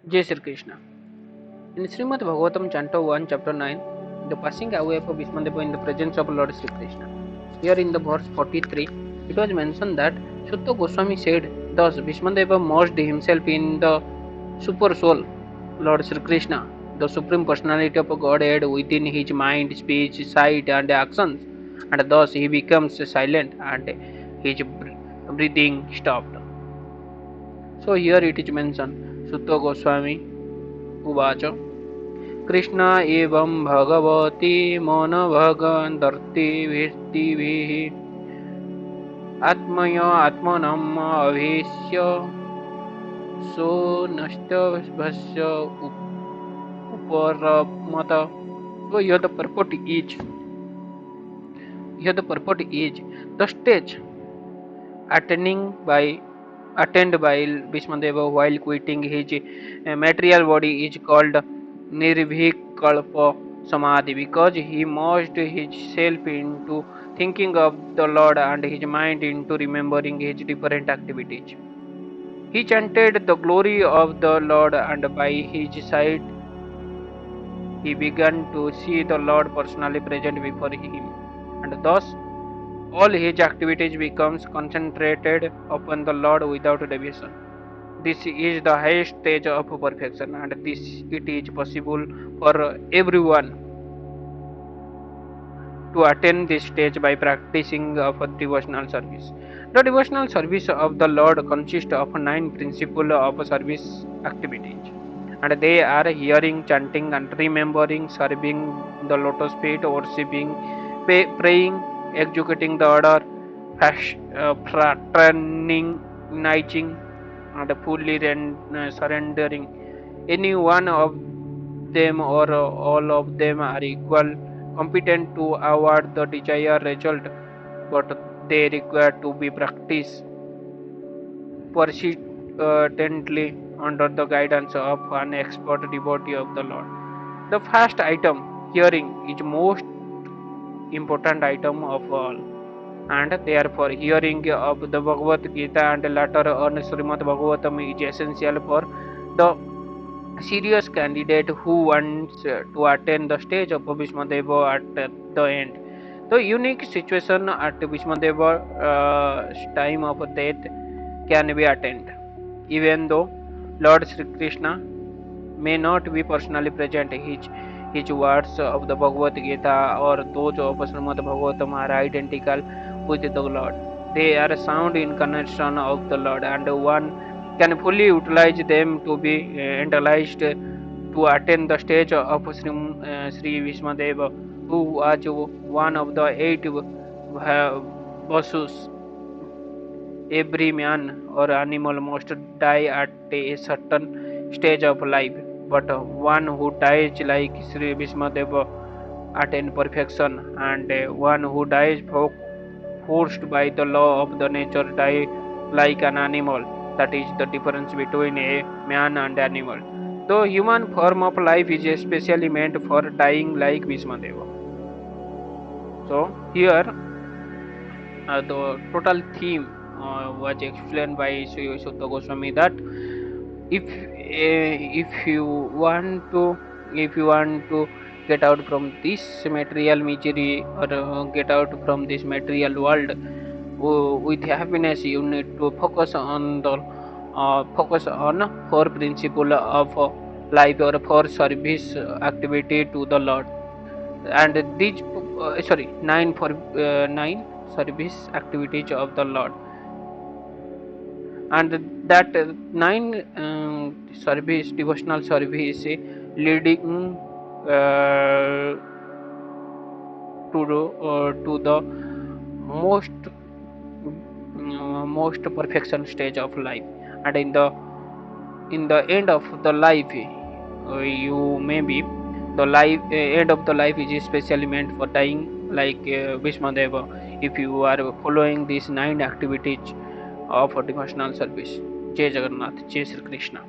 Jai Sri Krishna. In Srimad Bhagavatam, Canto 1, Chapter 9, the passing away of Bhīṣmadeva in the presence of Lord Sri Krishna. Here in the verse 43, it was mentioned that Sutta Goswami said, thus Bhīṣmadeva merged himself in the Super Soul, Lord Sri Krishna, the Supreme Personality of Godhead within his mind, speech, sight, and actions, and thus he becomes silent and his breathing stopped. So here it is mentioned, Sutta Goswami Uvacha Krishna एवं भगवती मन भगदर्तिभिः आत्मय आत्मनम् अभीष्य सो नष्टभस्य उपरमत. So here the purport is the stage attained by Bhīṣmadeva while quitting his material body is called Nirvikalpa Samadhi, because he merged his self into thinking of the Lord and his mind into remembering his different activities. He chanted the glory of the Lord, and by his sight he began to see the Lord personally present before him, and thus all his activities becomes concentrated upon the Lord without deviation. This is the highest stage of perfection, and this it is possible for everyone to attain this stage by practicing of devotional service. The devotional service of the Lord consists of 9 principles of service activities, and they are hearing, chanting, and remembering, serving the lotus feet, worshipping, praying, executing the order, fraternizing, and fully surrendering. Any one of them or all of them are equal competent to award the desired result, but they require to be practiced persistently under the guidance of an expert devotee of the Lord. The first item, hearing, is most important item of all, and therefore hearing of the Bhagavad Gita and later on Srimad Bhagavatam is essential for the serious candidate who wants to attain the stage of Bhīṣmadeva at the end. The unique situation at Bhīṣmadeva's time of death can be attained, even though Lord Sri Krishna may not be personally present. His words of the Bhagavad Gita or those of Srimad Bhagavatam are identical with the Lord. They are sound incarnation of the Lord, and one can fully utilize them to be analyzed to attain the stage of Sri Bhīṣmadeva, who was one of the 8 Vasus. Every man or animal must die at a certain stage of life, but one who dies like Sri Bhīṣmadeva attain perfection, and one who dies forced by the law of the nature die like an animal. That is the difference between a man and animal. The human form of life is especially meant for dying like Bhīṣmadeva. So here the total theme was explained by Sutta Goswami that if you want to get out from this material misery, or get out from this material world with happiness, you need to focus on 4 principle of life or 4 service activity to the Lord, and these 9 service activities of the Lord, and that 9 service devotional service leading uh, to the most perfection stage of life, and in the end of the life, you may be the life end of the life is especially meant for dying like Bhīṣmadeva, if you are following these 9 activities of devotional service. Jai Jagannath, Jai Sri Krishna.